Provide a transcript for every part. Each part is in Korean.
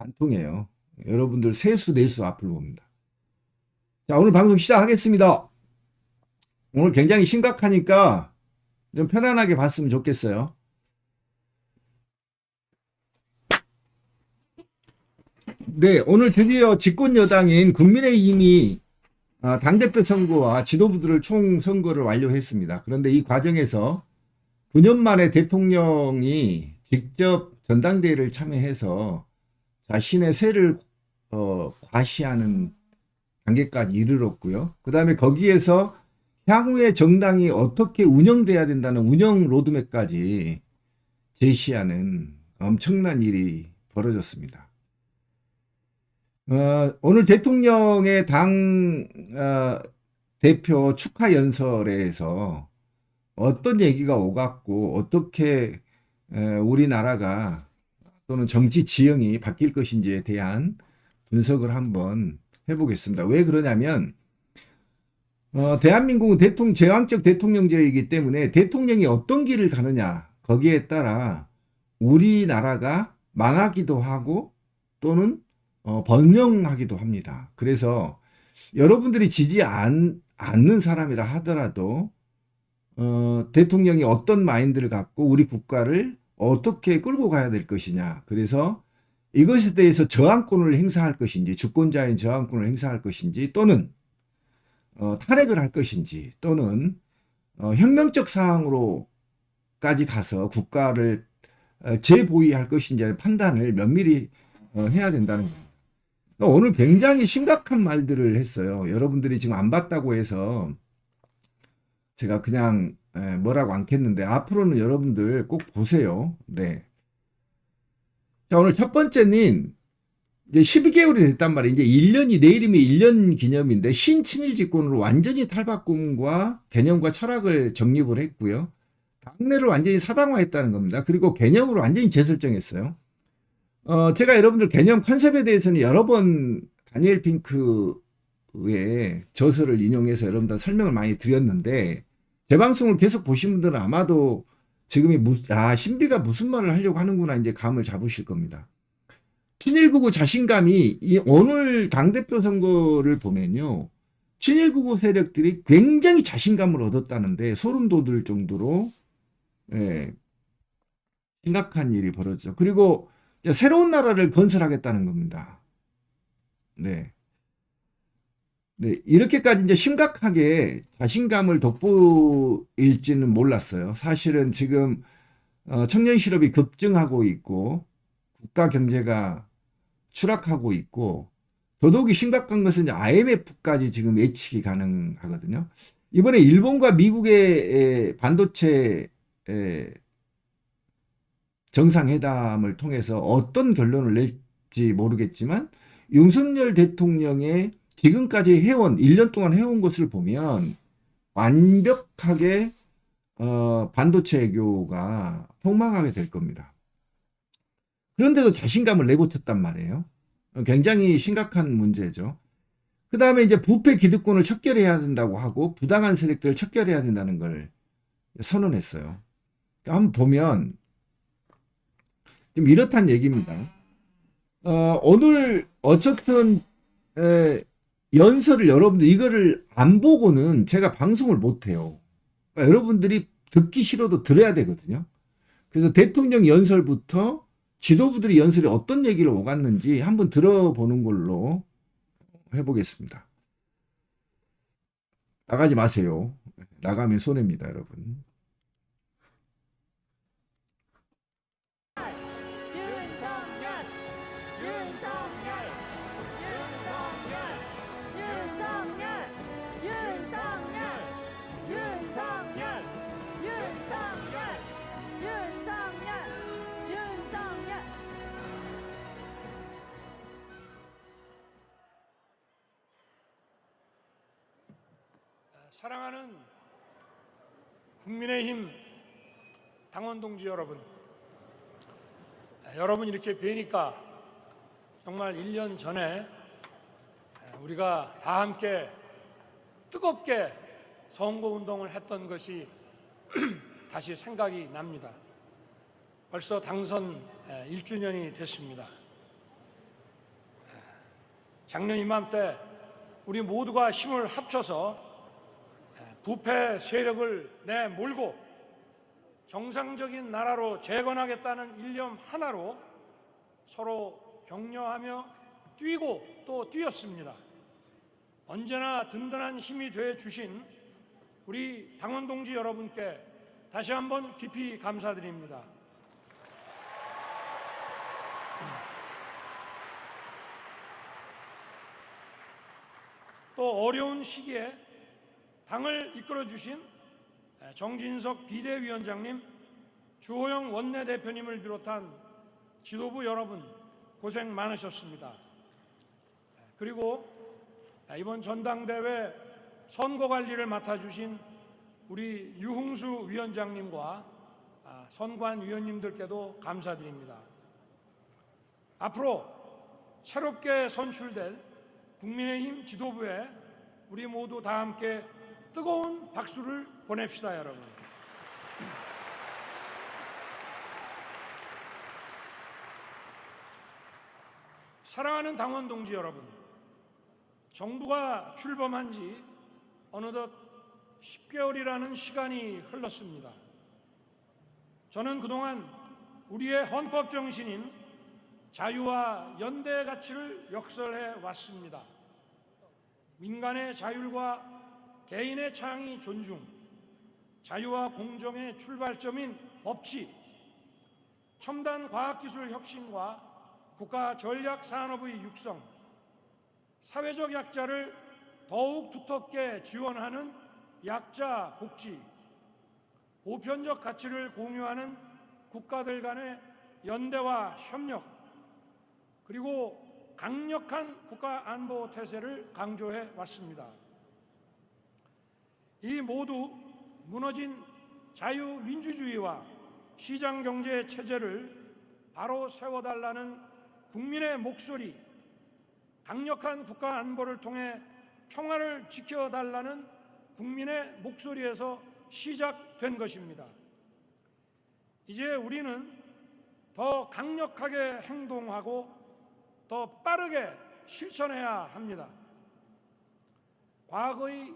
안 통해요. 여러분들 세수 내수 앞을 봅니다. 자, 오늘 방송 시작하겠습니다. 오늘 굉장히 심각하니까 좀 편안하게 봤으면 좋겠어요. 네, 오늘 드디어 집권 여당인 국민의힘이 당대표 선거와 지도부들을 총선거를 완료했습니다. 그런데 이 과정에서 9년 만에 대통령이 직접 전당대회를 참여해서 자신의 세를 과시하는 단계까지 이르렀고요. 그 다음에 거기에서 향후에 정당이 어떻게 운영돼야 된다는 운영 로드맵까지 제시하는 엄청난 일이 벌어졌습니다. 오늘 대통령의 당 대표 축하 연설에서 어떤 얘기가 오갔고 어떻게 우리나라가 또는 정치 지형이 바뀔 것인지에 대한 분석을 한번 해보겠습니다. 왜 그러냐면 대한민국은 제왕적 대통령제이기 때문에 대통령이 어떤 길을 가느냐 거기에 따라 우리나라가 망하기도 하고 또는 번영하기도 합니다. 그래서 여러분들이 않는 사람이라 하더라도 대통령이 어떤 마인드를 갖고 우리 국가를 어떻게 끌고 가야 될 것이냐. 그래서 이것에 대해서 저항권을 행사할 것인지, 주권자인 저항권을 행사할 것인지, 또는 탄핵을 할 것인지, 또는 혁명적 사항으로까지 가서 국가를 재보위할 것인지의 판단을 면밀히 해야 된다는 겁니다. 오늘 굉장히 심각한 말들을 했어요. 여러분들이 지금 안 봤다고 해서 제가 그냥 뭐라고 않겠는데 앞으로는 여러분들 꼭 보세요. 네. 자, 오늘 첫 번째는 이제 12개월이 됐단 말이에요. 이제 1년이 내일이면 1년 기념인데 신친일 집권으로 완전히 탈바꿈과 개념과 철학을 정립을 했고요. 당내를 완전히 사당화했다는 겁니다. 그리고 개념을 완전히 재설정했어요. 제가 여러분들 개념 컨셉에 대해서는 여러 번 다니엘 핑크의 저서를 인용해서 여러분들 설명을 많이 드렸는데 제 방송을 계속 보신 분들은 아마도 지금이 신비가 무슨 말을 하려고 하는구나 이제 감을 잡으실 겁니다. 친일구구 자신감이 오늘 당대표 선거를 보면요. 친일구구 세력들이 굉장히 자신감을 얻었다는데 소름 돋을 정도로 심각한 일이 벌어졌죠. 그리고 새로운 나라를 건설하겠다는 겁니다. 네. 네, 이렇게까지 이제 심각하게 자신감을 돋보일지는 몰랐어요. 사실은 지금 청년 실업이 급증하고 있고 국가 경제가 추락하고 있고 더더욱이 심각한 것은 이제 IMF까지 지금 예측이 가능하거든요. 이번에 일본과 미국의 반도체 정상회담을 통해서 어떤 결론을 낼지 모르겠지만 윤석열 대통령의 지금까지 1년 동안 해온 것을 보면 완벽하게 반도체 외교가 폭망하게 될 겁니다. 그런데도 자신감을 내보탰단 말이에요. 굉장히 심각한 문제죠. 그 다음에 이제 부패 기득권을 척결해야 된다고 하고 부당한 세력들을 척결해야 된다는 걸 선언했어요. 그러니까 한번 보면 좀 이렇단 얘기입니다. 오늘 어쨌든 연설을 여러분들 이거를 안 보고는 제가 방송을 못 해요. 그러니까 여러분들이 듣기 싫어도 들어야 되거든요. 그래서 대통령 연설부터 지도부들이 연설에 어떤 얘기를 오갔는지 한번 들어보는 걸로 해보겠습니다. 나가지 마세요. 나가면 손해입니다, 여러분. 사랑하는 국민의힘 당원 동지 여러분, 여러분 이렇게 뵈니까 정말 1년 전에 우리가 다 함께 뜨겁게 선거운동을 했던 것이 다시 생각이 납니다. 벌써 당선 1주년이 됐습니다. 작년 이맘때 우리 모두가 힘을 합쳐서 부패 세력을 내몰고 정상적인 나라로 재건하겠다는 일념 하나로 서로 격려하며 뛰고 또 뛰었습니다. 언제나 든든한 힘이 되어 주신 우리 당원 동지 여러분께 다시 한번 깊이 감사드립니다. 또 어려운 시기에 당을 이끌어 주신 정진석 비대위원장님, 주호영 원내대표님을 비롯한 지도부 여러분 고생 많으셨습니다. 그리고 이번 전당대회 선거관리를 맡아주신 우리 유흥수 위원장님과 선관위원님들께도 감사드립니다. 앞으로 새롭게 선출될 국민의힘 지도부에 우리 모두 다 함께 뜨거운 박수를 보냅시다, 여러분. 사랑하는 당원 동지 여러분, 정부가 출범한 지 어느덧 10개월이라는 시간이 흘렀습니다. 저는 그동안 우리의 헌법 정신인 자유와 연대의 가치를 역설해 왔습니다. 민간의 자율과 개인의 창의 존중, 자유와 공정의 출발점인 법치, 첨단 과학기술 혁신과 국가 전략 산업의 육성, 사회적 약자를 더욱 두텁게 지원하는 약자 복지, 보편적 가치를 공유하는 국가들 간의 연대와 협력, 그리고 강력한 국가 안보 태세를 강조해 왔습니다. 이 모두 무너진 자유민주주의와 시장경제 체제를 바로 세워달라는 국민의 목소리, 강력한 국가 안보를 통해 평화를 지켜달라는 국민의 목소리에서 시작된 것입니다. 이제 우리는 더 강력하게 행동하고 더 빠르게 실천해야 합니다. 과거의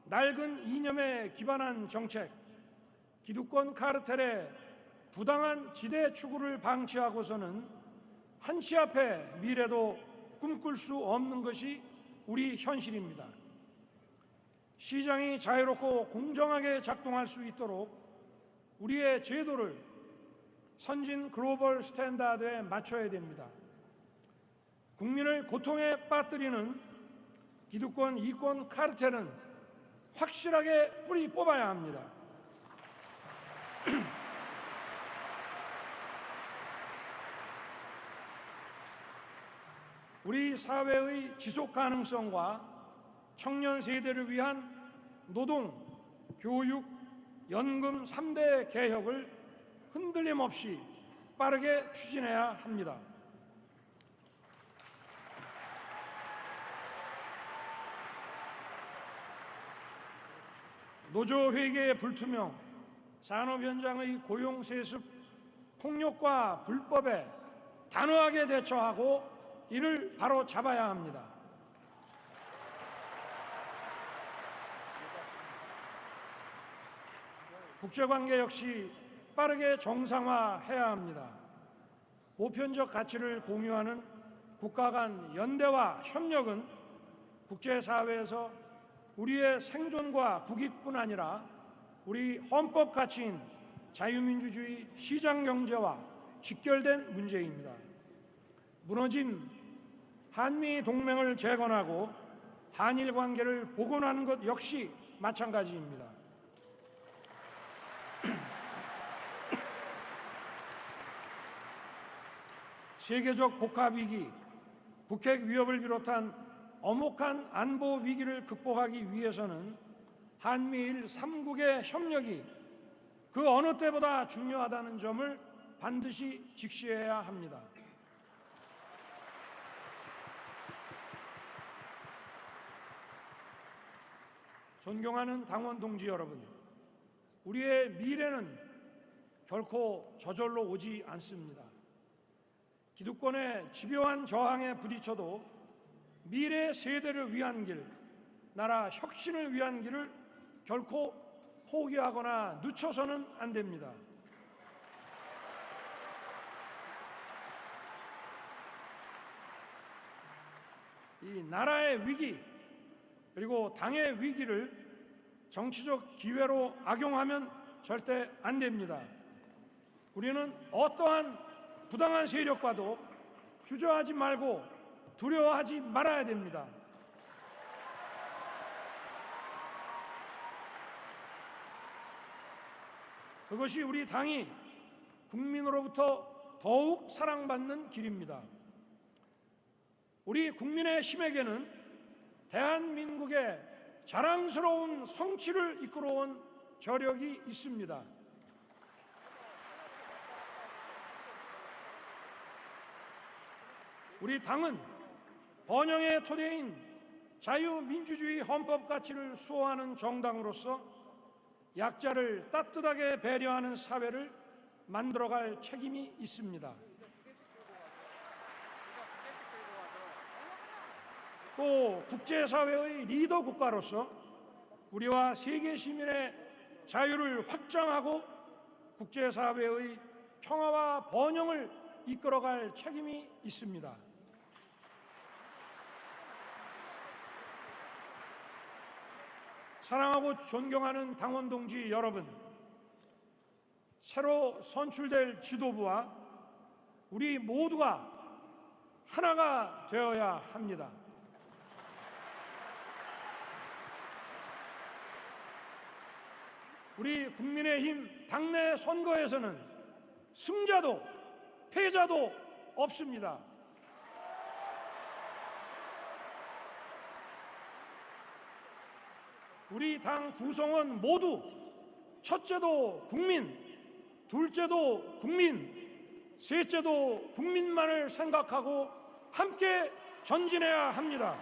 낡은 이념에 기반한 정책, 기득권 카르텔의 부당한 지대 추구를 방치하고서는 한치 앞의 미래도 꿈꿀 수 없는 것이 우리 현실입니다. 시장이 자유롭고 공정하게 작동할 수 있도록 우리의 제도를 선진 글로벌 스탠다드에 맞춰야 됩니다. 국민을 고통에 빠뜨리는 기득권 이권 카르텔은 확실하게 뿌리 뽑아야 합니다. 우리 사회의 지속 가능성과 청년 세대를 위한 노동, 교육, 연금 3대 개혁을 흔들림 없이 빠르게 추진해야 합니다. 노조 회계의 불투명, 산업 현장의 고용 세습, 폭력과 불법에 단호하게 대처하고 이를 바로 잡아야 합니다. 국제관계 역시 빠르게 정상화해야 합니다. 보편적 가치를 공유하는 국가 간 연대와 협력은 국제사회에서 우리의 생존과 국익뿐 아니라 우리 헌법 가치인 자유민주주의 시장경제와 직결된 문제입니다. 무너진 한미 동맹을 재건하고 한일 관계를 복원하는 것 역시 마찬가지입니다. 세계적 복합위기, 북핵 위협을 비롯한 엄혹한 안보 위기를 극복하기 위해서는 한미일 3국의 협력이 그 어느 때보다 중요하다는 점을 반드시 직시해야 합니다. 존경하는 당원 동지 여러분, 우리의 미래는 결코 저절로 오지 않습니다. 기득권의 집요한 저항에 부딪혀도 미래 세대를 위한 길, 나라 혁신을 위한 길을 결코 포기하거나 늦춰서는 안 됩니다. 이 나라의 위기 그리고 당의 위기를 정치적 기회로 악용하면 절대 안 됩니다. 우리는 어떠한 부당한 세력과도 주저하지 말고 두려워하지 말아야 됩니다. 그것이 우리 당이 국민으로부터 더욱 사랑받는 길입니다. 우리 국민의 힘에게는 대한민국의 자랑스러운 성취를 이끌어온 저력이 있습니다. 우리 당은 번영의 토대인 자유민주주의 헌법 가치를 수호하는 정당으로서 약자를 따뜻하게 배려하는 사회를 만들어갈 책임이 있습니다. 또 국제사회의 리더 국가로서 우리와 세계 시민의 자유를 확장하고 국제사회의 평화와 번영을 이끌어갈 책임이 있습니다. 사랑하고 존경하는 당원 동지 여러분, 새로 선출될 지도부와 우리 모두가 하나가 되어야 합니다. 우리 국민의힘 당내 선거에서는 승자도 패자도 없습니다. 우리 당 구성원 모두 첫째도 국민, 둘째도 국민, 셋째도 국민만을 생각하고 함께 전진해야 합니다.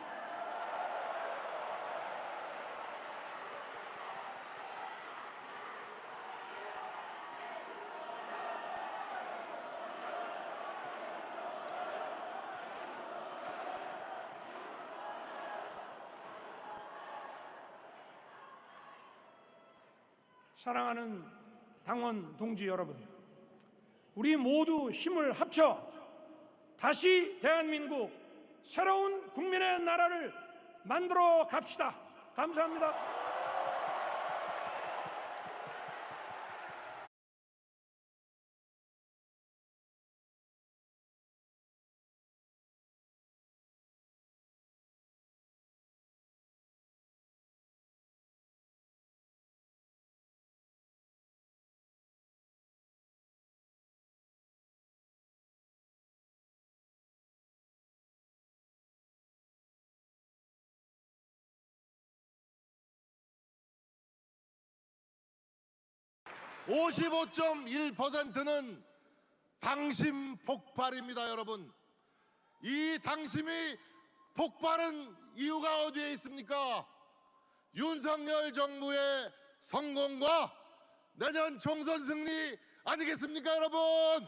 사랑하는 당원 동지 여러분, 우리 모두 힘을 합쳐 다시 대한민국 새로운 국민의 나라를 만들어 갑시다. 감사합니다. (55.1%는) 당심 폭발입니다. 여러분, 이 당심이 폭발한 이유가 어디에 있습니까? 윤석열 정부의 성공과 내년 총선 승리 아니겠습니까, 여러분?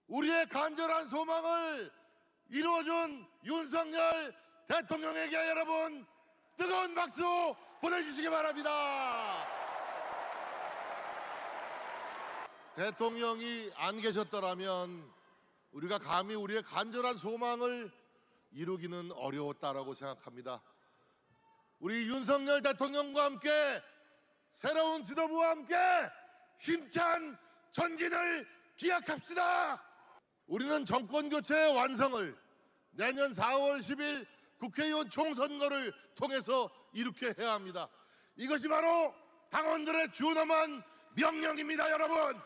우리의 간절한 소망을 이루어준 윤석열 대통령에게 여러분 뜨거운 박수 보내주시기 바랍니다. 대통령이 안 계셨더라면 우리가 감히 우리의 간절한 소망을 이루기는 어려웠다라고 생각합니다. 우리 윤석열 대통령과 함께 새로운 지도부와 함께 힘찬 전진을 기약합시다. 우리는 정권교체의 완성을 내년 4월 10일 국회의원 총선거를 통해서 이렇게 해야 합니다. 이것이 바로 당원들의 준엄한 명령입니다. 여러분,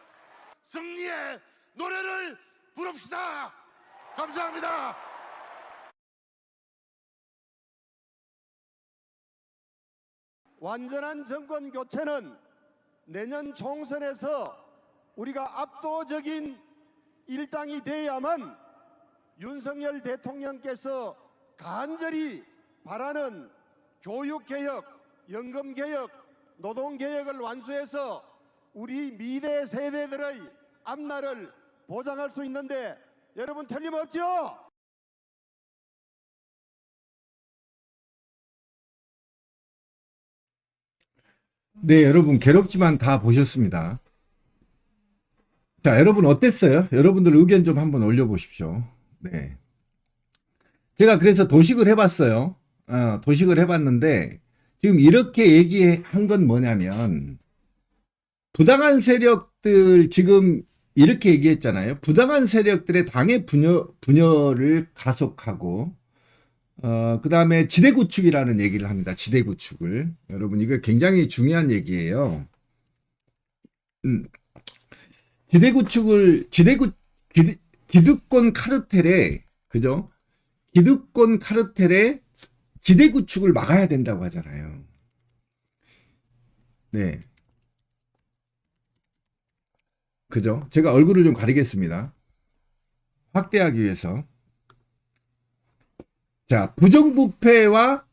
승리의 노래를 부릅시다. 감사합니다. 완전한 정권 교체는 내년 총선에서 우리가 압도적인 일당이 돼야만 윤석열 대통령께서 간절히 바라는 교육개혁, 연금개혁, 노동개혁을 완수해서 우리 미래 세대들의 앞날을 보장할 수 있는데 여러분 틀림없죠? 네, 여러분 괴롭지만 다 보셨습니다. 자, 여러분 어땠어요? 여러분들 의견 좀 한번 올려보십시오. 네. 제가 그래서 도식을 해봤어요. 도식을 해봤는데 지금 이렇게 얘기한 건 뭐냐면 부당한 세력들 지금 이렇게 얘기했잖아요. 부당한 세력들의 당의 분열을 가속하고 그 다음에 지대구축이라는 얘기를 합니다. 지대구축을. 여러분 이거 굉장히 중요한 얘기예요. 기득권 카르텔에 그죠? 기득권 카르텔의 지대구축을 막아야 된다고 하잖아요. 네. 그죠? 제가 얼굴을 좀 가리겠습니다. 확대하기 위해서. 자, 부정부패와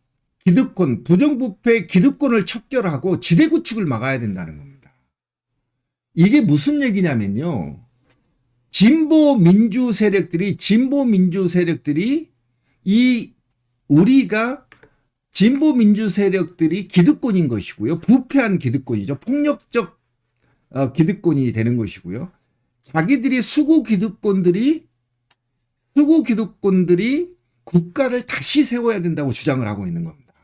기득권, 부정부패 기득권을 척결하고 지대구축을 막아야 된다는 겁니다. 이게 무슨 얘기냐면요. 진보 민주 세력들이 우리가 진보 민주 세력들이 기득권인 것이고요. 부패한 기득권이죠. 폭력적 기득권이 되는 것이고요. 자기들이 수구 기득권들이 국가를 다시 세워야 된다고 주장을 하고 있는 겁니다.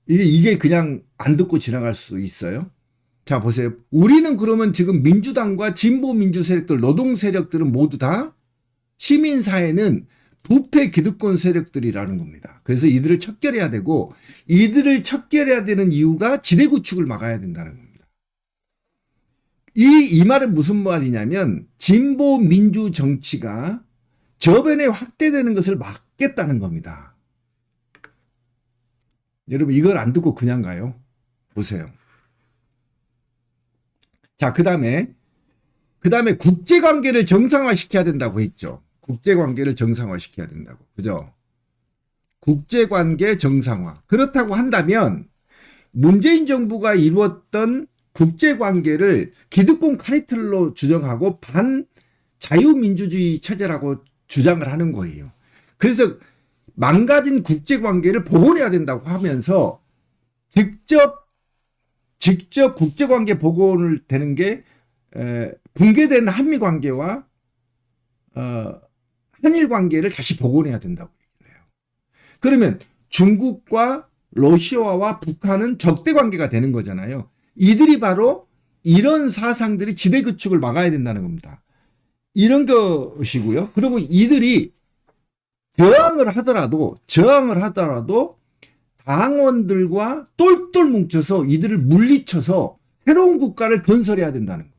이게 그냥 안 듣고 지나갈 수 있어요? 자, 보세요. 우리는 그러면 지금 민주당과 진보 민주 세력들, 노동 세력들은 모두 다 시민사회는 부패 기득권 세력들이라는 겁니다. 그래서 이들을 척결해야 되고, 이들을 척결해야 되는 이유가 지대구축을 막아야 된다는 겁니다. 이 말은 무슨 말이냐면 진보 민주 정치가 저변에 확대되는 것을 막겠다는 겁니다. 여러분 이걸 안 듣고 그냥 가요? 보세요. 자, 그 다음에 국제관계를 정상화시켜야 된다고 했죠. 국제관계를 정상화시켜야 된다고. 그죠? 국제관계 정상화. 그렇다고 한다면 문재인 정부가 이루었던 국제관계를 기득권 카르텔로 주장하고 반자유민주주의 체제라고 주장을 하는 거예요. 그래서 망가진 국제관계를 복원해야 된다고 하면서 직접 국제관계 복원을 되는 게 붕괴된 한미관계와 한일관계를 다시 복원해야 된다고 얘기를 해요. 그러면 중국과 러시아와 북한은 적대관계가 되는 거잖아요. 이들이 바로 이런 사상들이 지대구축을 막아야 된다는 겁니다. 이런 것이고요. 그리고 이들이 저항을 하더라도 당원들과 똘똘 뭉쳐서 이들을 물리쳐서 새로운 국가를 건설해야 된다는 거예요.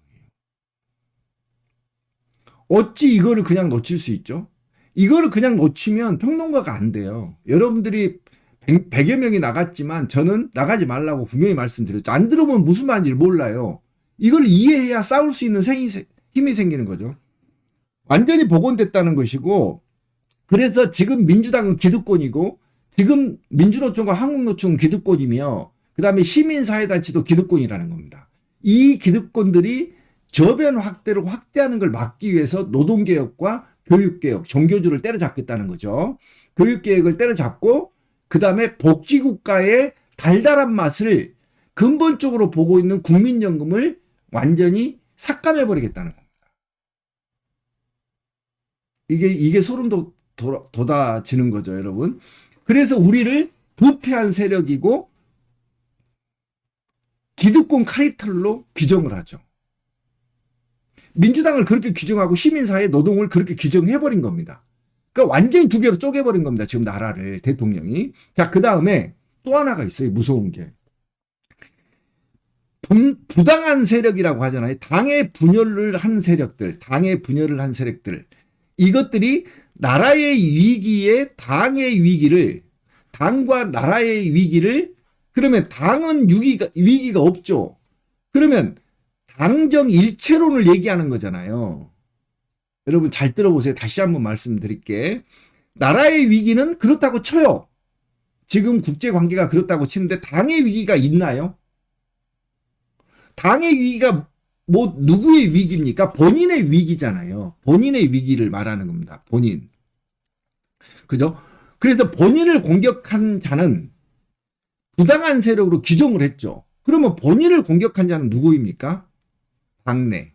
어찌 이거를 그냥 놓칠 수 있죠? 이거를 그냥 놓치면 평론가가 안 돼요. 여러분들이 100여 명이 나갔지만 저는 나가지 말라고 분명히 말씀드렸죠. 안 들어보면 무슨 말인지 몰라요. 이걸 이해해야 싸울 수 있는 힘이 생기는 거죠. 완전히 복원됐다는 것이고, 그래서 지금 민주당은 기득권이고, 지금 민주노총과 한국노총은 기득권이며, 그 다음에 시민사회단체도 기득권이라는 겁니다. 이 기득권들이 저변 확대를 확대하는 걸 막기 위해서 노동개혁과 교육개혁, 종교주를 때려잡겠다는 거죠. 교육개혁을 때려잡고, 그 다음에 복지국가의 달달한 맛을 근본적으로 보고 있는 국민연금을 완전히 삭감해버리겠다는 겁니다. 이게 소름 돋아지는 거죠, 여러분. 그래서 우리를 부패한 세력이고 기득권 카르텔로 규정을 하죠. 민주당을 그렇게 규정하고 시민사회 노동을 그렇게 규정해버린 겁니다. 그러니까 완전히 두 개로 쪼개버린 겁니다. 지금 나라를, 대통령이. 자, 그 다음에 또 하나가 있어요. 무서운 게. 부당한 세력이라고 하잖아요. 당의 분열을 한 세력들. 이것들이 나라의 위기에 당과 나라의 위기를, 그러면 당은 위기가 없죠. 그러면 당정 일체론을 얘기하는 거잖아요. 여러분 잘 들어보세요. 다시 한번 말씀드릴게. 나라의 위기는 그렇다고 쳐요. 지금 국제관계가 그렇다고 치는데 당의 위기가 있나요? 당의 위기가 뭐 누구의 위기입니까? 본인의 위기잖아요. 본인의 위기를 말하는 겁니다. 본인. 그죠? 그래서 본인을 공격한 자는 부당한 세력으로 규정을 했죠. 그러면 본인을 공격한 자는 누구입니까? 당내.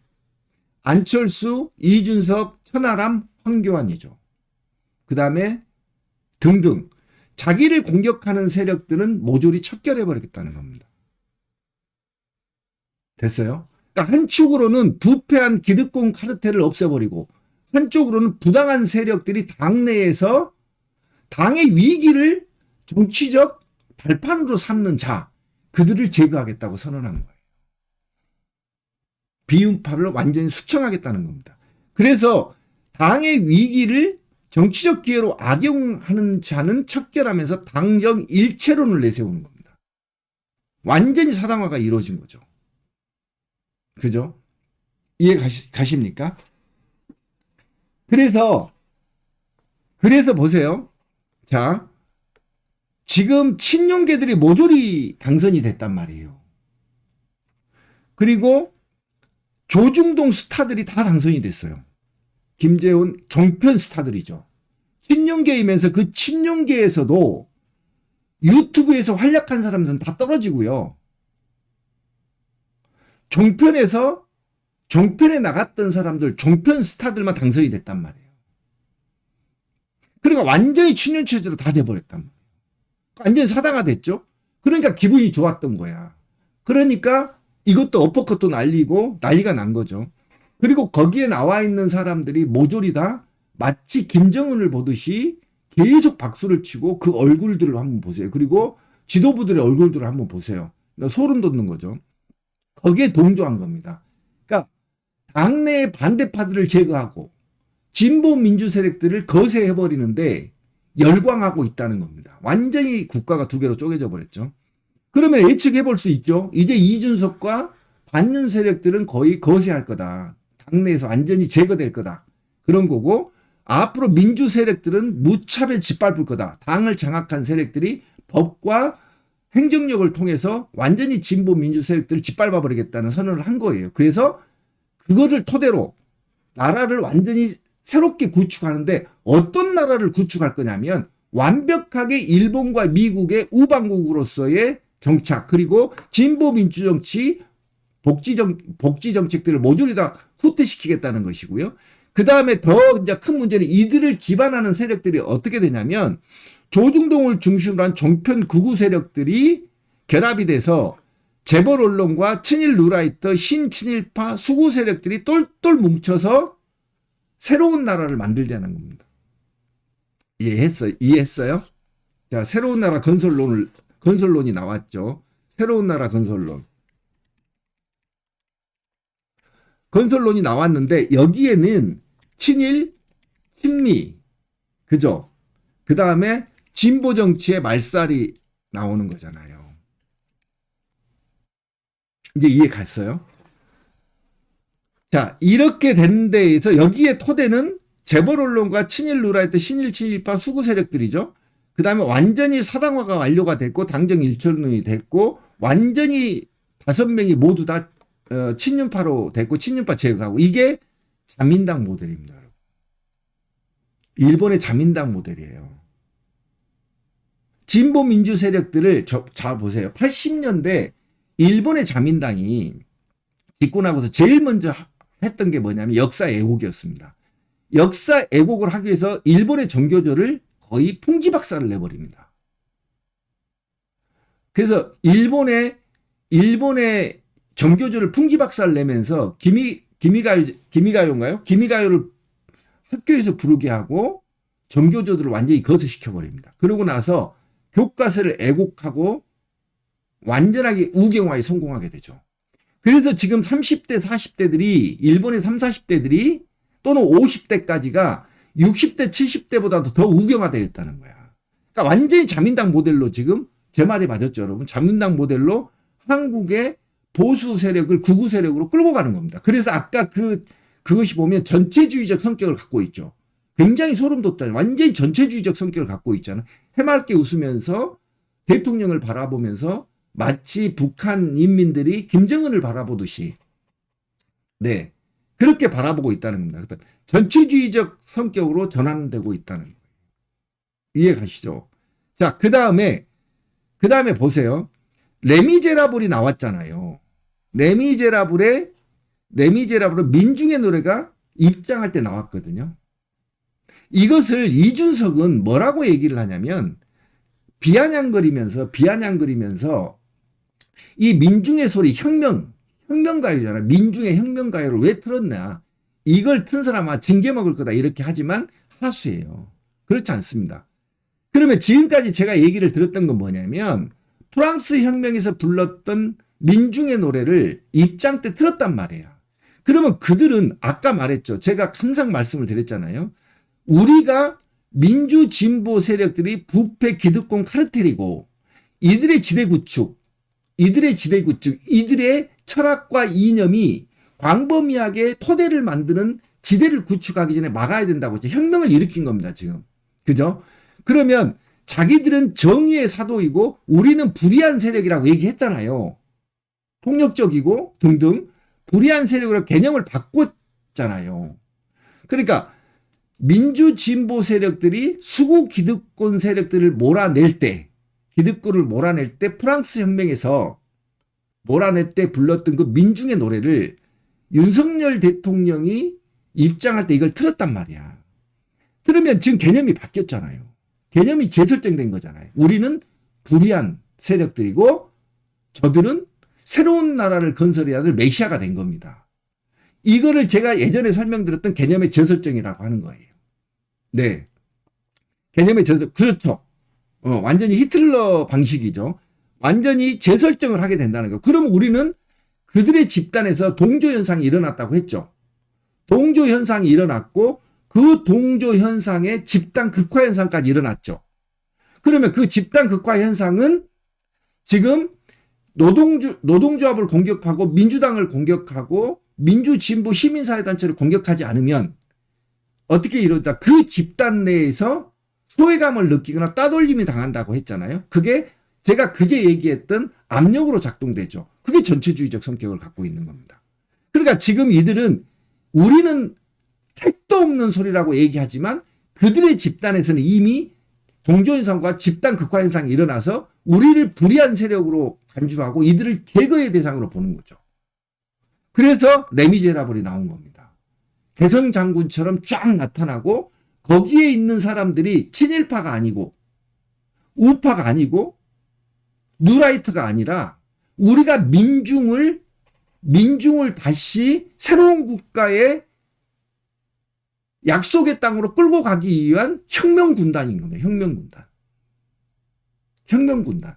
안철수, 이준석, 천하람, 황교안이죠. 그 다음에 등등. 자기를 공격하는 세력들은 모조리 척결해버리겠다는 겁니다. 됐어요? 그러니까 한쪽으로는 부패한 기득권 카르텔을 없애버리고 한쪽으로는 부당한 세력들이 당내에서 당의 위기를 정치적 발판으로 삼는 자, 그들을 제거하겠다고 선언한 거예요. 비운파를 완전히 숙청하겠다는 겁니다. 그래서 당의 위기를 정치적 기회로 악용하는 자는 척결하면서 당정 일체론을 내세우는 겁니다. 완전히 사당화가 이루어진 거죠. 그죠? 이해 가십니까? 그래서 보세요. 자, 지금 친윤계들이 모조리 당선이 됐단 말이에요. 그리고 조중동 스타들이 다 당선이 됐어요. 김재훈 정편 스타들이죠. 친윤계이면서 그 친윤계에서도 유튜브에서 활약한 사람들은 다 떨어지고요. 종편에 나갔던 사람들, 종편 스타들만 당선이 됐단 말이에요. 그러니까 완전히 친윤체제로 다 돼버렸단 말이에요. 완전히 사당화 됐죠. 그러니까 기분이 좋았던 거야. 그러니까 이것도 어퍼컷도 날리고 난리가 난 거죠. 그리고 거기에 나와 있는 사람들이 모조리 다 마치 김정은을 보듯이 계속 박수를 치고 그 얼굴들을 한번 보세요. 그리고 지도부들의 얼굴들을 한번 보세요. 소름 돋는 거죠. 거기에 동조한 겁니다. 그러니까 당내의 반대파들을 제거하고 진보 민주 세력들을 거세해버리는데 열광하고 있다는 겁니다. 완전히 국가가 두 개로 쪼개져 버렸죠. 그러면 예측해 볼 수 있죠. 이제 이준석과 반윤 세력들은 거의 거세할 거다. 당내에서 완전히 제거될 거다. 그런 거고 앞으로 민주 세력들은 무차별 짓밟을 거다. 당을 장악한 세력들이 법과 행정력을 통해서 완전히 진보 민주 세력들을 짓밟아 버리겠다는 선언을 한 거예요. 그래서 그것을 토대로 나라를 완전히 새롭게 구축하는데 어떤 나라를 구축할 거냐면 완벽하게 일본과 미국의 우방국으로서의 정착, 그리고 진보 민주정치, 복지 정책들을 모조리 다 후퇴시키겠다는 것이고요. 그 다음에 더 이제 큰 문제는 이들을 기반하는 세력들이 어떻게 되냐면 조중동을 중심으로 한 종편 극우 세력들이 결합이 돼서 재벌 언론과 친일 누라이트, 신친일파, 수구 세력들이 똘똘 뭉쳐서 새로운 나라를 만들자는 겁니다. 이해했어요? 자, 새로운 나라 건설론이 나왔죠. 새로운 나라 건설론이 나왔는데 여기에는 친일, 친미, 그죠? 그 다음에 진보 정치의 말살이 나오는 거잖아요. 이제 이해 갔어요? 자, 이렇게 된 데에서 여기에 토대는 재벌 언론과 친일 누라이트, 신일, 친일파 수구 세력들이죠. 그 다음에 완전히 사당화가 완료가 됐고 당정 일체론이 됐고 완전히 5명이 모두 다 친윤파로 됐고 친윤파 제거하고 이게 자민당 모델입니다. 일본의 자민당 모델이에요. 진보 민주 세력들을 잘 보세요. 80년대 일본의 자민당이 집권하고서 제일 먼저 했던 게 뭐냐면 역사 왜곡이었습니다. 역사 왜곡을 하기 위해서 일본의 종교조를 거의 풍지박살을 내버립니다. 그래서 일본의 종교조를 풍지박살을 내면서 기미가요인가요? 기미가요를 학교에서 부르게 하고 종교조들을 완전히 거세시켜버립니다. 그러고 나서 교과서를 왜곡하고 완전하게 우경화에 성공하게 되죠. 그래서 지금 30대, 40대들이 일본의 30, 40대들이 또는 50대까지가 60대, 70대보다도 더 우경화되어 있다는 거야. 그러니까 완전히 자민당 모델로 지금 제 말이 맞았죠, 여러분. 자민당 모델로 한국의 보수 세력을 극우 세력으로 끌고 가는 겁니다. 그래서 아까 그것이 보면 전체주의적 성격을 갖고 있죠. 굉장히 소름 돋잖아요. 완전히 전체주의적 성격을 갖고 있잖아요. 해맑게 웃으면서 대통령을 바라보면서 마치 북한 인민들이 김정은을 바라보듯이 네. 그렇게 바라보고 있다는 겁니다. 그러니까 전체주의적 성격으로 전환되고 있다는 거예요. 이해 가시죠? 자, 그 다음에 보세요. 레미제라블이 나왔잖아요. 레미제라블의 민중의 노래가 입장할 때 나왔거든요. 이것을 이준석은 뭐라고 얘기를 하냐면 비아냥거리면서 이 민중의 소리 혁명가요잖아. 민중의 혁명가요를 왜 틀었냐. 이걸 튼 사람아 징계 먹을 거다 이렇게 하지만 하수예요. 그렇지 않습니다. 그러면 지금까지 제가 얘기를 들었던 건 뭐냐면 프랑스 혁명에서 불렀던 민중의 노래를 입장 때 틀었단 말이에요. 그러면 그들은 아까 말했죠. 제가 항상 말씀을 드렸잖아요. 우리가 민주 진보 세력들이 부패 기득권 카르텔이고 이들의 지대 구축, 이들의 철학과 이념이 광범위하게 토대를 만드는 지대를 구축하기 전에 막아야 된다고 혁명을 일으킨 겁니다, 지금. 그죠? 그러면 자기들은 정의의 사도이고 우리는 불의한 세력이라고 얘기했잖아요. 폭력적이고 등등 불의한 세력으로 개념을 바꿨잖아요. 그러니까 민주 진보 세력들이 수구 기득권 세력들을 몰아낼 때, 기득권을 몰아낼 때 프랑스 혁명에서 몰아낼 때 불렀던 그 민중의 노래를 윤석열 대통령이 입장할 때 이걸 틀었단 말이야. 틀으면 지금 개념이 바뀌었잖아요. 개념이 재설정된 거잖아요. 우리는 불의한 세력들이고 저들은 새로운 나라를 건설해야 될 메시아가 된 겁니다. 이거를 제가 예전에 설명드렸던 개념의 재설정이라고 하는 거예요. 네. 개념의 재설정. 그렇죠. 완전히 히틀러 방식이죠. 완전히 재설정을 하게 된다는 거예요. 그러면 우리는 그들의 집단에서 동조현상이 일어났다고 했죠. 동조현상이 일어났고 그 동조현상의 집단 극화현상까지 일어났죠. 그러면 그 집단 극화현상은 지금 노동조합을 공격하고 민주당을 공격하고 민주진보 시민사회단체를 공격하지 않으면 어떻게 이루어졌다. 그 집단 내에서 소외감을 느끼거나 따돌림이 당한다고 했잖아요. 그게 제가 그제 얘기했던 압력으로 작동되죠. 그게 전체주의적 성격을 갖고 있는 겁니다. 그러니까 지금 이들은 우리는 택도 없는 소리라고 얘기하지만 그들의 집단에서는 이미 동조현상과 집단 극화현상이 일어나서 우리를 불의한 세력으로 간주하고 이들을 제거의 대상으로 보는 거죠. 그래서 레미제라블이 나온 겁니다. 개성장군처럼 쫙 나타나고 거기에 있는 사람들이 친일파가 아니고 우파가 아니고 뉴라이트가 아니라 우리가 민중을 다시 새로운 국가의 약속의 땅으로 끌고 가기 위한 혁명군단인 겁니다. 혁명군단.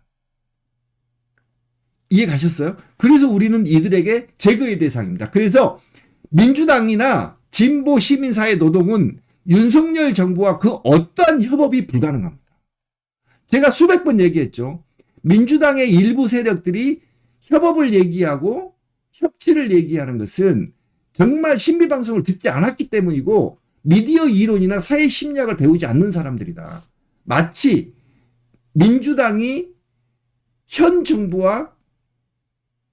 이해 가셨어요? 그래서 우리는 이들에게 제거의 대상입니다. 그래서 민주당이나 진보 시민사회 노동은 윤석열 정부와 그 어떠한 협업이 불가능합니다. 제가 수백 번 얘기했죠. 민주당의 일부 세력들이 협업을 얘기하고 협치를 얘기하는 것은 정말 신비방송을 듣지 않았기 때문이고 미디어 이론이나 사회 심리학을 배우지 않는 사람들이다. 마치 민주당이 현 정부와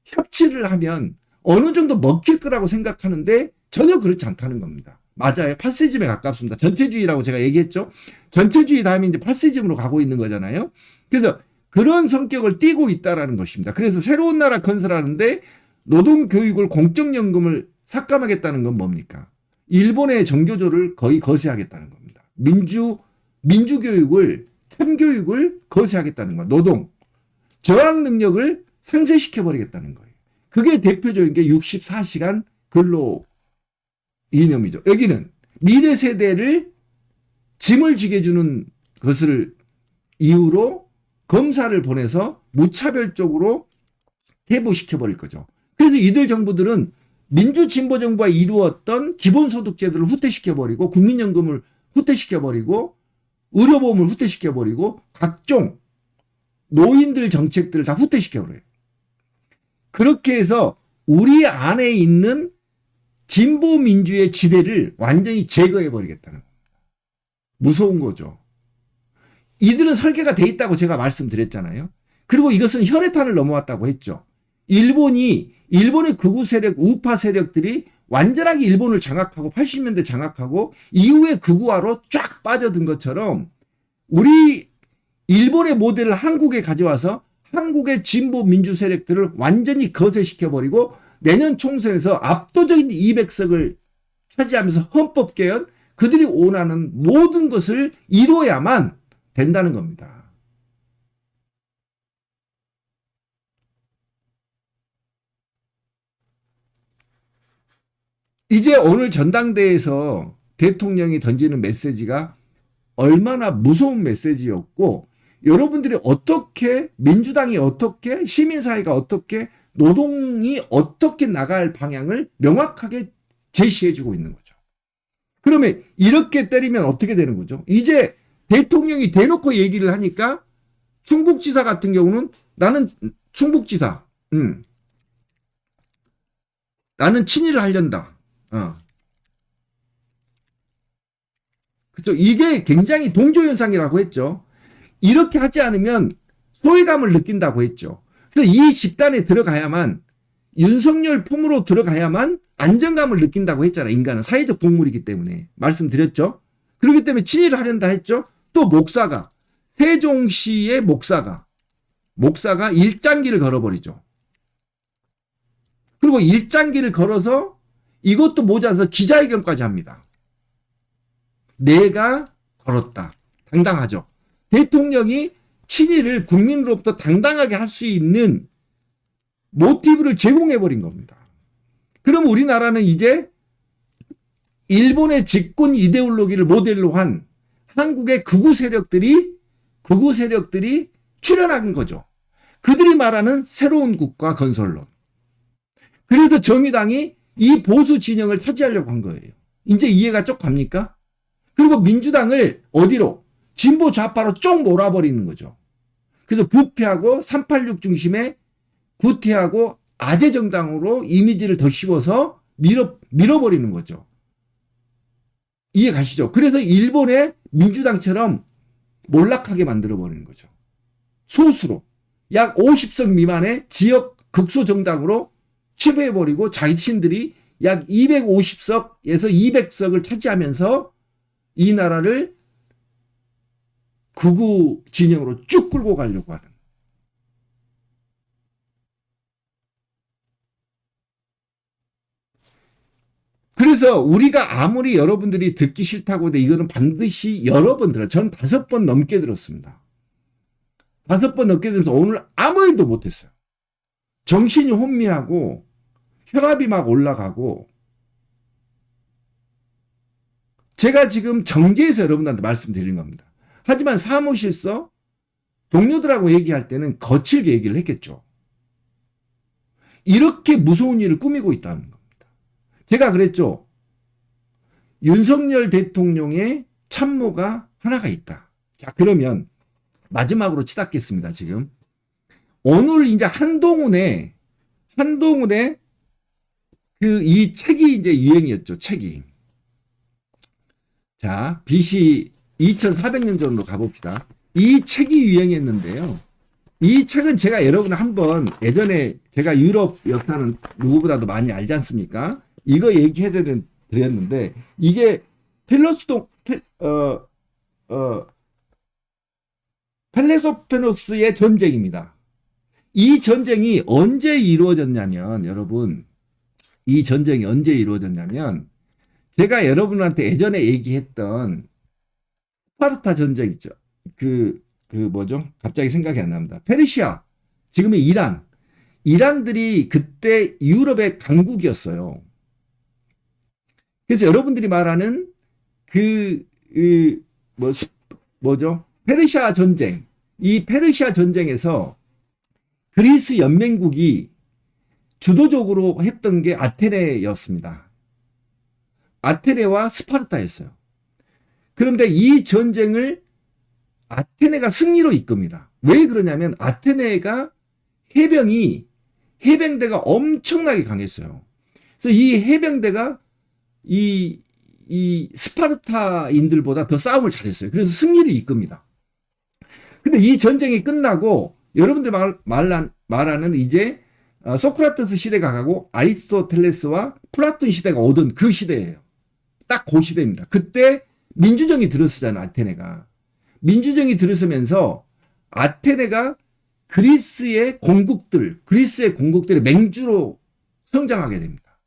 협치를 하면 어느 정도 먹힐 거라고 생각하는데 전혀 그렇지 않다는 겁니다. 맞아요. 파시즘에 가깝습니다. 전체주의라고 제가 얘기했죠. 전체주의 다음에 이제 파시즘으로 가고 있는 거잖아요. 그래서 그런 성격을 띠고 있다라는 것입니다. 그래서 새로운 나라 건설하는데 노동교육을 공적연금을 삭감하겠다는 건 뭡니까? 일본의 정교조를 거의 거세하겠다는 겁니다. 민주교육을, 참교육을 거세하겠다는 거예요. 노동, 저항 능력을 상쇄시켜버리겠다는 거예요. 그게 대표적인 게 64시간 근로 이념이죠. 여기는 미래 세대를 짐을 지게 주는 것을 이유로 검사를 보내서 무차별적으로 해부시켜버릴 거죠. 그래서 이들 정부들은 민주진보정부가 이루었던 기본소득제도를 후퇴시켜버리고 국민연금을 후퇴시켜버리고 의료보험을 후퇴시켜버리고 각종 노인들 정책들을 다 후퇴시켜버려요. 그렇게 해서 우리 안에 있는 진보민주의 지대를 완전히 제거해버리겠다는 겁니다. 무서운 거죠. 이들은 설계가 돼 있다고 제가 말씀드렸잖아요. 그리고 이것은 혈해탄을 넘어왔다고 했죠. 일본의 극우 세력, 우파 세력들이 완전하게 일본을 장악하고 80년대 장악하고 이후에 극우화로 쫙 빠져든 것처럼 우리 일본의 모델을 한국에 가져와서 한국의 진보 민주 세력들을 완전히 거세시켜버리고 내년 총선에서 압도적인 200석을 차지하면서 헌법 개헌, 그들이 원하는 모든 것을 이뤄야만 된다는 겁니다. 이제 오늘 전당대회에서 대통령이 던지는 메시지가 얼마나 무서운 메시지였고, 여러분들이 어떻게, 민주당이 어떻게, 시민사회가 어떻게, 노동이 어떻게 나갈 방향을 명확하게 제시해주고 있는 거죠. 그러면 이렇게 때리면 어떻게 되는 거죠? 이제 대통령이 대놓고 얘기를 하니까 충북지사 같은 경우는 나는 충북지사, 나는 친일을 하려다. 그렇죠. 이게 굉장히 동조현상이라고 했죠. 이렇게 하지 않으면 소외감을 느낀다고 했죠. 그래서 이 집단에 들어가야만, 윤석열 품으로 들어가야만 안정감을 느낀다고 했잖아요. 인간은 사회적 동물이기 때문에. 말씀드렸죠. 그렇기 때문에 친일을 하려다 했죠. 또 목사가, 세종시의 목사가 일장기를 걸어버리죠. 그리고 일장기를 걸어서 이것도 모자라서 기자회견까지 합니다. 내가 걸었다. 당당하죠. 대통령이 친일을 국민으로부터 당당하게 할 수 있는 모티브를 제공해버린 겁니다. 그럼 우리나라는 이제 일본의 집권 이데올로기를 모델로 한 한국의 극우 세력들이 출현한 거죠. 그들이 말하는 새로운 국가 건설론. 그래서 정의당이 이 보수 진영을 차지하려고 한 거예요. 이제 이해가 쪽 갑니까? 그리고 민주당을 어디로? 진보 좌파로 쪽 몰아버리는 거죠. 그래서 부패하고 386 중심의 구태하고 아재 정당으로 이미지를 더 씌워서 밀어버리는 거죠. 이해 가시죠? 그래서 일본의 민주당처럼 몰락하게 만들어버리는 거죠. 소수로 약 50석 미만의 지역 극소 정당으로 취급해버리고 자신들이 약 250석에서 200석을 차지하면서 이 나라를 극우 진영으로 쭉 끌고 가려고 하는. 그래서 우리가 아무리 여러분들이 듣기 싫다고 해도 이거는 반드시 여러 번 들어요. 저는 5번 넘게 들었습니다. 5번 넘게 들어서 오늘 아무 일도 못했어요. 정신이 혼미하고 혈압이 막 올라가고, 제가 지금 정제해서 여러분들한테 말씀드리는 겁니다. 하지만 사무실서 동료들하고 얘기할 때는 거칠게 얘기를 했겠죠. 이렇게 무서운 일을 꾸미고 있다는 겁니다. 제가 그랬죠. 윤석열 대통령의 참모가 하나가 있다. 자, 그러면 마지막으로 치닫겠습니다. 지금 오늘 이제 한동훈의 이 책이 이제 유행이었죠. 책이. 자, BC 2400년 전으로 가봅시다. 이 책이 유행했는데요. 이 책은 제가 여러분 한번 예전에 제가 유럽 역사는 누구보다도 많이 알지 않습니까? 이거 얘기해드렸는데 이게 펠레소페노스의 전쟁입니다. 이 전쟁이 언제 이루어졌냐면 여러분, 이 전쟁이 언제 이루어졌냐면 제가 여러분한테 예전에 얘기했던 스파르타 전쟁 있죠. 뭐죠? 갑자기 생각이 안 납니다. 페르시아, 지금의 이란들이 그때 유럽의 강국이었어요. 그래서 여러분들이 말하는 뭐죠? 페르시아 전쟁. 이 페르시아 전쟁에서 그리스 연맹국이 주도적으로 했던 게 아테네였습니다. 아테네와 스파르타였어요. 그런데 이 전쟁을 아테네가 승리로 이끕니다. 왜 그러냐면 아테네가 해병대가 엄청나게 강했어요. 그래서 이 해병대가 이 스파르타인들보다 더 싸움을 잘했어요. 그래서 승리를 이끕니다. 근데 이 전쟁이 끝나고 여러분들 말하는 이제 소크라테스 시대가 가고 아리스토텔레스와 플라톤 시대가 오던 그 시대예요. 딱 그 시대입니다. 그때 민주정이 들어서잖아, 아테네가. 민주정이 들어서면서 아테네가 그리스의 공국들이 맹주로 성장하게 됩니다.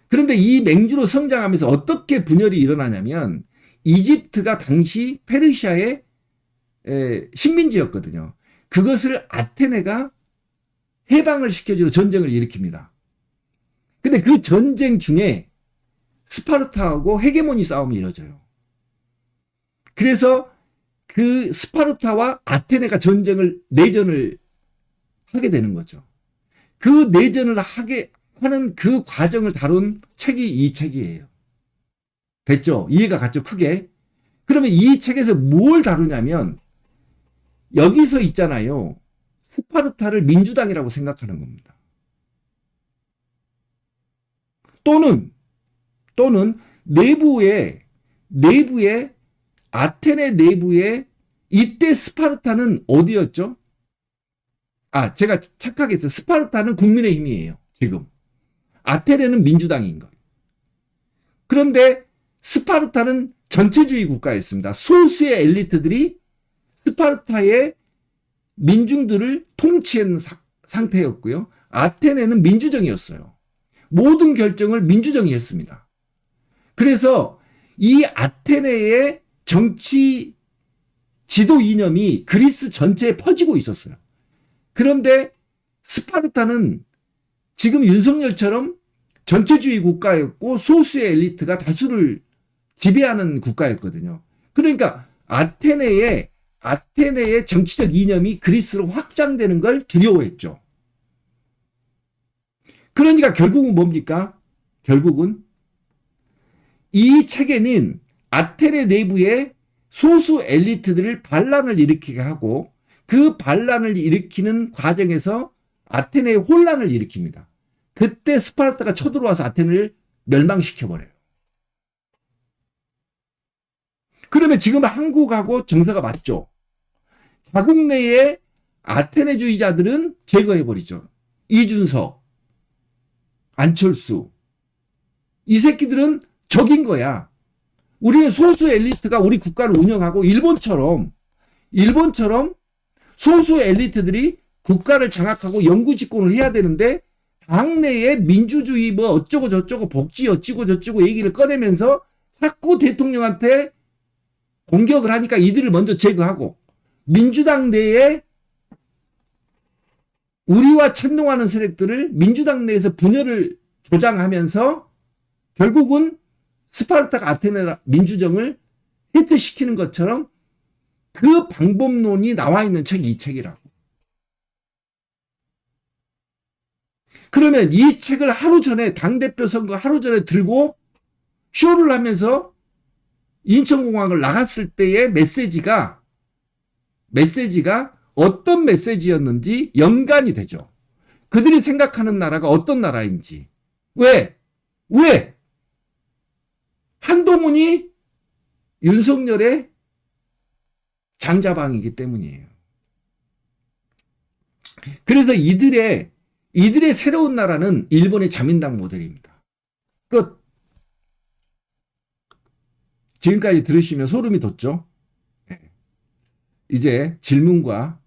그런데 이 맹주로 성장하면서 어떻게 분열이 일어나냐면 이집트가 당시 페르시아의 식민지였거든요. 그것을 아테네가 해방을 시켜주려 전쟁을 일으킵니다. 근데 그 전쟁 중에 스파르타하고 헤게모니 싸움이 이뤄져요. 그래서 그 스파르타와 아테네가 내전을 하게 되는 거죠. 그 내전을 하는 그 과정을 다룬 책이 이 책이에요. 됐죠? 이해가 갔죠? 크게. 그러면 이 책에서 뭘 다루냐면 여기서 있잖아요. 스파르타를 민주당이라고 생각하는 겁니다. 또는 내부에 아테네 내부에 이때 스파르타는 어디였죠? 제가 착각했어요. 스파르타는 국민의힘이에요. 지금. 아테네는 민주당인 거예요. 그런데 스파르타는 전체주의 국가였습니다. 소수의 엘리트들이 스파르타의 민중들을 통치한 상태였고요. 아테네는 민주정이었어요. 모든 결정을 민주정이 했습니다. 그래서 이 아테네의 정치 지도 이념이 그리스 전체에 퍼지고 있었어요. 그런데 스파르타는 지금 윤석열처럼 전체주의 국가였고 소수의 엘리트가 다수를 지배하는 국가였거든요. 그러니까 아테네의 정치적 이념이 그리스로 확장되는 걸 두려워했죠. 그러니까 결국은 뭡니까? 결국은 이 책에는 아테네 내부의 소수 엘리트들을 반란을 일으키게 하고 그 반란을 일으키는 과정에서 아테네의 혼란을 일으킵니다. 그때 스파르타가 쳐들어와서 아테네를 멸망시켜버려요. 그러면 지금 한국하고 정서가 맞죠? 자국 내의 아테네주의자들은 제거해버리죠. 이준석, 안철수. 이 새끼들은 적인 거야. 우리는 소수 엘리트가 우리 국가를 운영하고 일본처럼 소수 엘리트들이 국가를 장악하고 영구집권을 해야 되는데 당내에 민주주의 뭐 어쩌고 저쩌고 복지 어쩌고 저쩌고 얘기를 꺼내면서 자꾸 대통령한테 공격을 하니까 이들을 먼저 제거하고 민주당 내에 우리와 찬동하는 세력들을 민주당 내에서 분열을 조장하면서 결국은 스파르타가 아테네 민주정을 해체시키는 것처럼 그 방법론이 나와 있는 책이 이 책이라고. 그러면 이 책을 하루 전에 당대표 선거 하루 전에 들고 쇼를 하면서 인천공항을 나갔을 때의 메시지가 어떤 메시지였는지 연관이 되죠. 그들이 생각하는 나라가 어떤 나라인지. 왜? 한동훈이 윤석열의 장자방이기 때문이에요. 그래서 이들의 새로운 나라는 일본의 자민당 모델입니다. 끝. 지금까지 들으시면 소름이 돋죠? 이제 질문과